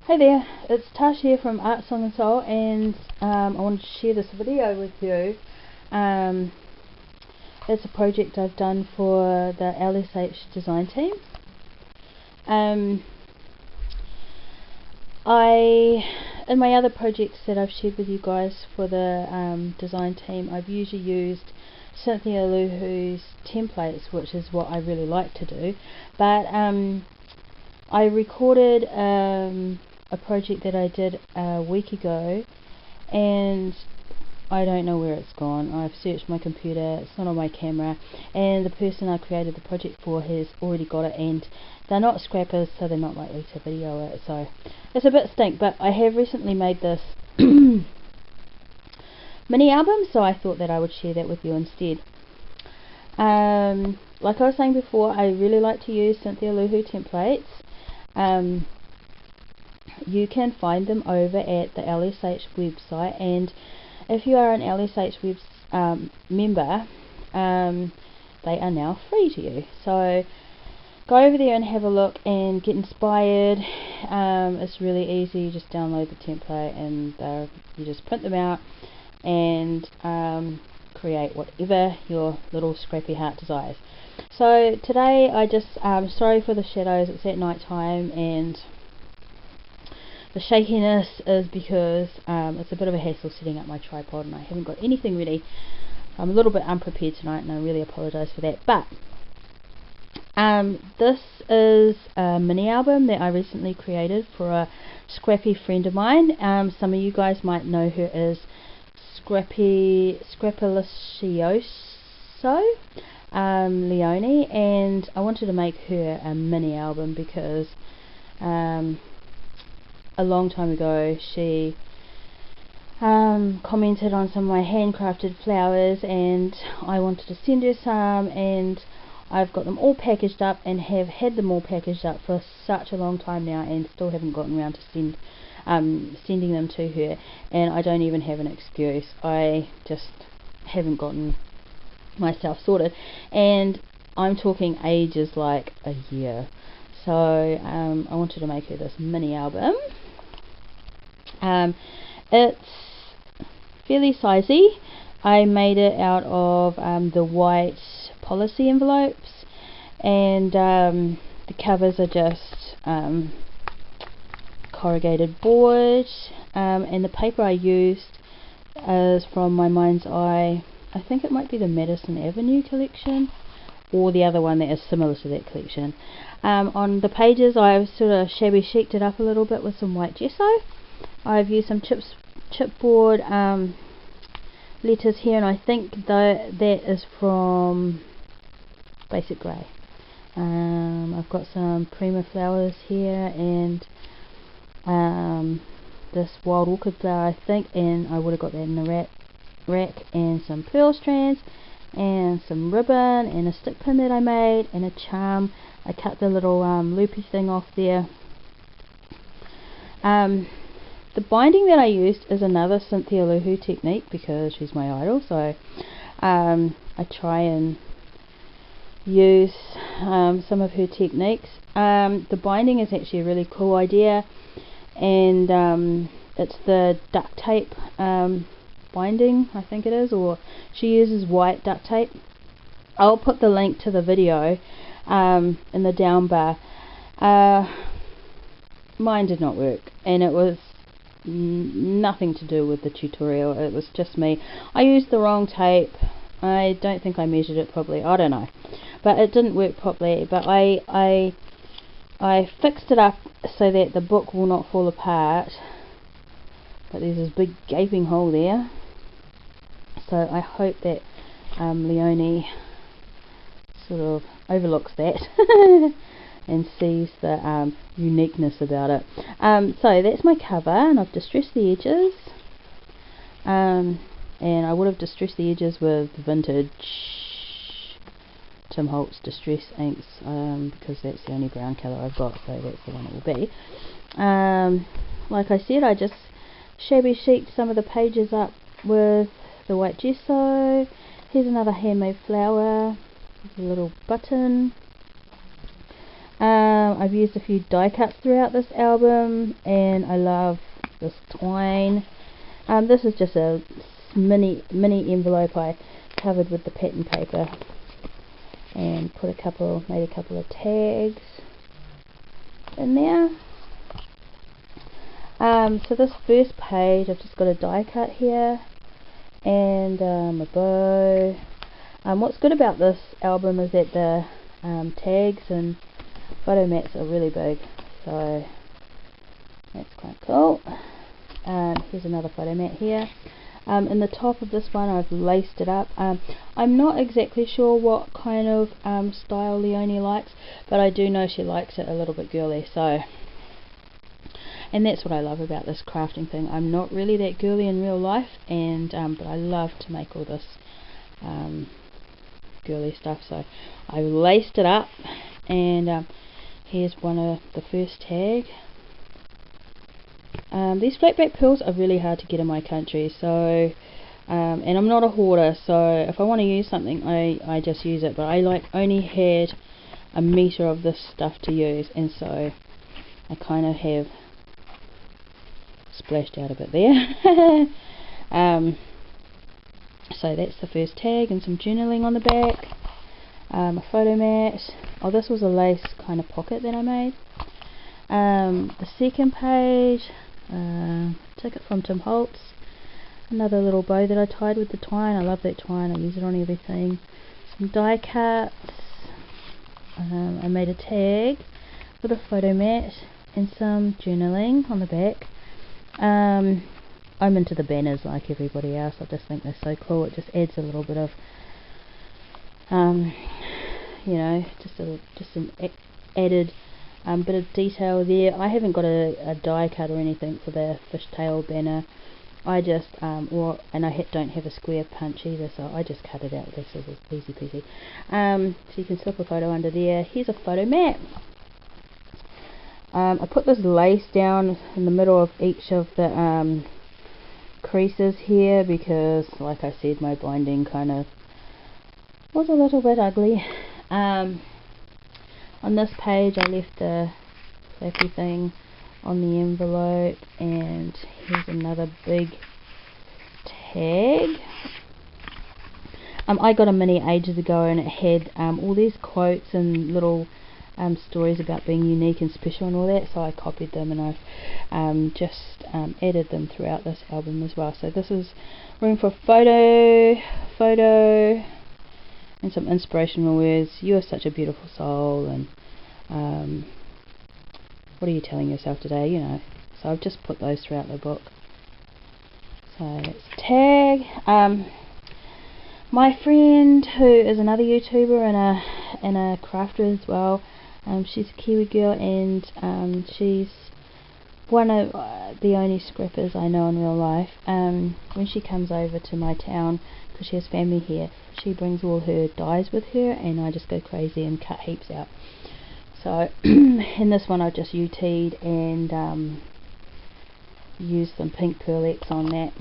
Hey there, it's Tash here from Art Song and Soul, and I wanted to share this video with you. It's a project I've done for the LSH design team. In my other projects that I've shared with you guys for the design team, I've usually used Cynthia Luhu's templates, which is what I really like to do, but I recorded a project that I did a week ago, and I don't know where it's gone. I've searched my computer, it's not on my camera, and the person I created the project for has already got it, and they're not scrappers, so they're not likely to video it, so it's a bit stink. But I have recently made this mini album, so I thought that I would share that with you instead. Like I was saying before, I really like to use Cynthia Luhu templates. You can find them over at the LSH website, and if you are an LSH member, they are now free to you. So go over there and have a look and get inspired. It's really easy. You just download the template and you just print them out and create whatever your little scrappy heart desires. So today I just sorry for the shadows, it's at night time, and the shakiness is because it's a bit of a hassle setting up my tripod and I haven't got anything ready. I'm a little bit unprepared tonight and I really apologise for that. But this is a mini album that I recently created for a scrappy friend of mine. Some of you guys might know her as Scrappalicious Leonie, and I wanted to make her a mini album because a long time ago she commented on some of my handcrafted flowers, and I wanted to send her some, and I've got them all packaged up and have had them all packaged up for such a long time now and still haven't gotten around to sending them to her, and I don't even have an excuse. I just haven't gotten myself sorted, and I'm talking ages, like a year. So I wanted to make her this mini album. It's fairly sizey. I made it out of the white policy envelopes, and the covers are just corrugated board, and the paper I used is from my mind's eye. I think it might be the Madison Avenue collection, or the other one that is similar to that collection. On the pages I've sort of shabby chic it up a little bit with some white gesso. I've used some chipboard letters here, and I think that is from Basic Grey. I've got some Prima flowers here, and this wild orchid flower, I think, and I would have got that in the rack, and some pearl strands, and some ribbon, and a stick pin that I made, and a charm. I cut the little loopy thing off there. The binding that I used is another Cynthia Luhu technique because she's my idol, so I try and use some of her techniques. The binding is actually a really cool idea, and it's the duct tape binding, I think it is, or she uses white duct tape. I'll put the link to the video in the down bar. Mine did not work, and it was nothing to do with the tutorial. It was just me. I used the wrong tape. I don't think I measured it properly. I don't know, but it didn't work properly. But I fixed it up so that the book will not fall apart. But there's this big gaping hole there, so I hope that Leonie sort of overlooks that and sees the uniqueness about it. So that's my cover, and I've distressed the edges, and I would have distressed the edges with vintage Tim Holtz distress inks, because that's the only brown colour I've got, so that's the one it will be. Like I said, I just shabby chic some of the pages up with the white gesso. Here's another handmade flower, a little button. I've used a few die cuts throughout this album, and I love this twine. This is just a mini envelope I covered with the pattern paper and made a couple of tags in there. So this first page, I've just got a die cut here and a bow. What's good about this album is that the tags and photo mats are really big, so that's quite cool. Here's another photo mat here. In the top of this one I've laced it up. I'm not exactly sure what kind of style Leonie likes, but I do know she likes it a little bit girly, so, and that's what I love about this crafting thing. I'm not really that girly in real life, and but I love to make all this girly stuff, so I laced it up, and here's the first tag. These flatback pearls are really hard to get in my country, so and I'm not a hoarder, so if I want to use something I just use it, but I only had a meter of this stuff to use, and so I kind of have splashed out a bit there. So that's the first tag, and some journaling on the back, a photo mat. Oh, this was a lace kind of pocket that I made. The second page, ticket from Tim Holtz, another little bow that I tied with the twine. I love that twine, I use it on everything. Some die cuts, I made a tag with a photo mat and some journaling on the back. I'm into the banners like everybody else. I just think they're so cool. It just adds a little bit of you know, just an added bit of detail there. I haven't got a die cut or anything for the fishtail banner. I just and I don't have a square punch either, so I just cut it out with scissors, easy peasy. So you can slip a photo under there. Here's a photo mat. I put this lace down in the middle of each of the creases here because, like I said, my binding kind of was a little bit ugly. On this page I left the flappy thing on the envelope, and here's another big tag. I got a mini ages ago, and it had all these quotes and little stories about being unique and special and all that, so I copied them, and I've just added them throughout this album as well. So this is room for photo, and some inspirational words. You are such a beautiful soul, and what are you telling yourself today, you know. So I've just put those throughout the book. So it's a tag. My friend, who is another YouTuber and a crafter as well, she's a Kiwi girl, and she's one of the only scrappers I know in real life. When she comes over to my town, because she has family here, she brings all her dyes with her, and I just go crazy and cut heaps out. So in this one I just UT'd and used some pink Pearl-X on that.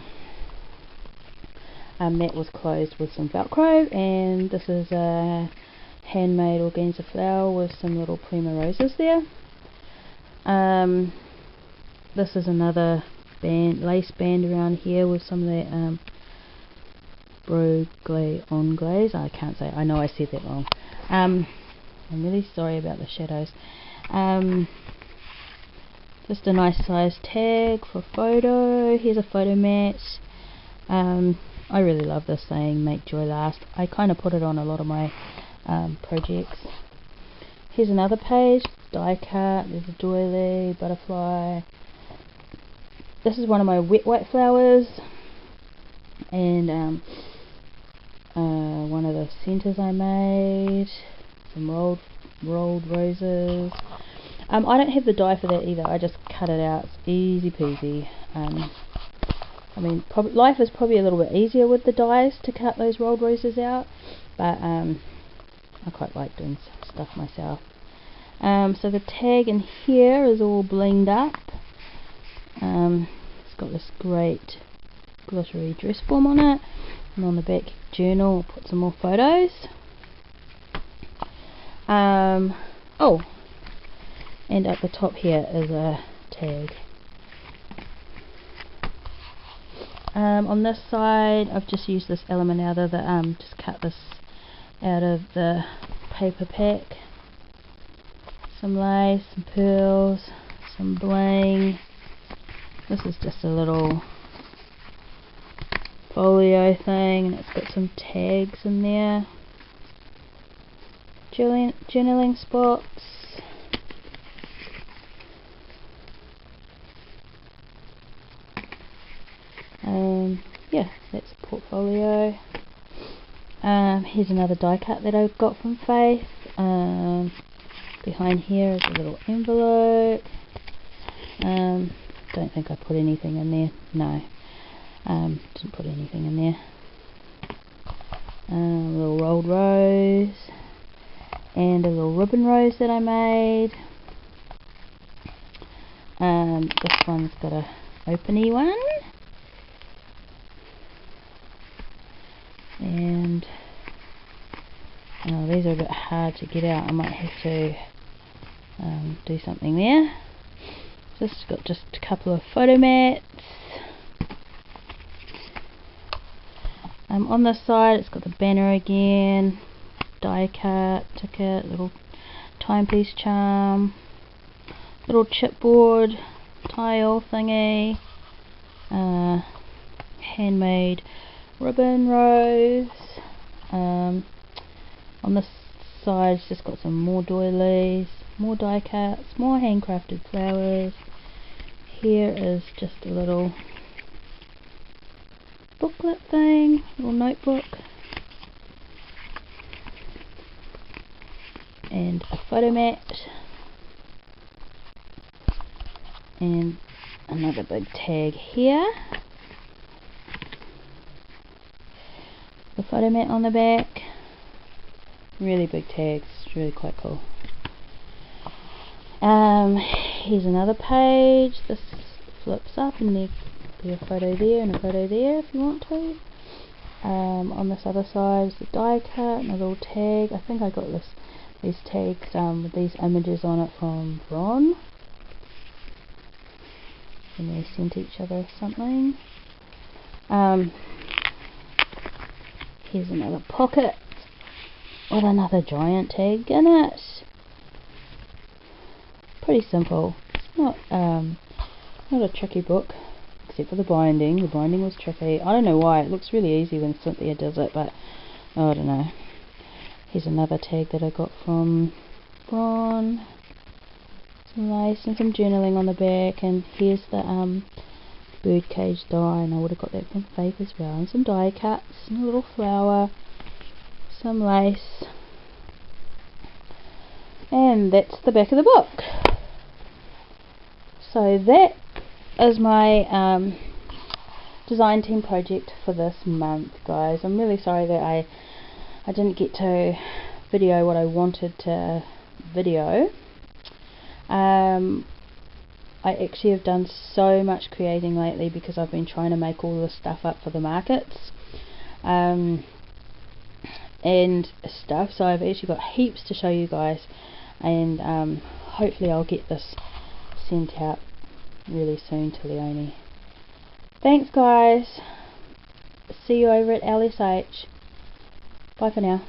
That was closed with some Velcro, and this is a handmade organza flower with some little prima roses there. This is another lace band around here with some of that on glaze. I can't say, I know I said that wrong. I'm really sorry about the shadows. Just a nice size tag for photo. Here's a photo mat. I really love this saying, make joy last. I kind of put it on a lot of my projects. Here's another page, die cut. There's a doily, butterfly. This is one of my wet white flowers, and one of the centers I made. Some rolled roses. I don't have the die for that either. I just cut it out. It's easy peasy. I mean, life is probably a little bit easier with the dies to cut those rolled roses out, but I quite like doing stuff myself. So the tag in here is all blinged up. It's got this great glittery dress form on it, and on the back journal I'll put some more photos. Oh, and at the top here is a tag. On this side I've just used this element out of the just cut this out of the paper pack. Some lace, some pearls, some bling. This is just a little folio thing, and it's got some tags in there. Journaling spots. Yeah, that's a portfolio. Here's another die cut that I got from Faith. Behind here is a little envelope. Don't think I put anything in there. No, didn't put anything in there. A little rolled rose and a little ribbon rose that I made. This one's got a openy one, and these are a bit hard to get out. I might have to do something there. Just got just a couple of photo mats. On this side it's got the banner again, die cut, ticket, little timepiece charm, little chipboard tile thingy, handmade ribbon rose. On this side it's just got some more doilies, more die cuts, more handcrafted flowers. Here is just a little booklet thing, little notebook, and a photo mat, and another big tag here, the photo mat on the back. Really big tags, it's really quite cool. Here's another page. This flips up and there'll be a photo there and a photo there if you want to. On this other side is the die cut and a little tag. I think I got these tags with these images on it from Ron, and they sent each other something. Here's another pocket with another giant tag in it. Pretty simple. It's not a tricky book, except for the binding. The binding was tricky. I don't know why. It looks really easy when Cynthia does it, but I don't know. Here's another tag that I got from Ron. Some lace and some journaling on the back, and here's the birdcage die, and I would have got that from Faith as well. And some die cuts, and a little flower, some lace, and that's the back of the book. So that is my design team project for this month, guys. I'm really sorry that I didn't get to video what I wanted to video. I actually have done so much creating lately because I've been trying to make all this stuff up for the markets and stuff, so I've actually got heaps to show you guys, and hopefully I'll get this sent out really soon to Leonie. Thanks guys, see you over at LSH. Bye for now.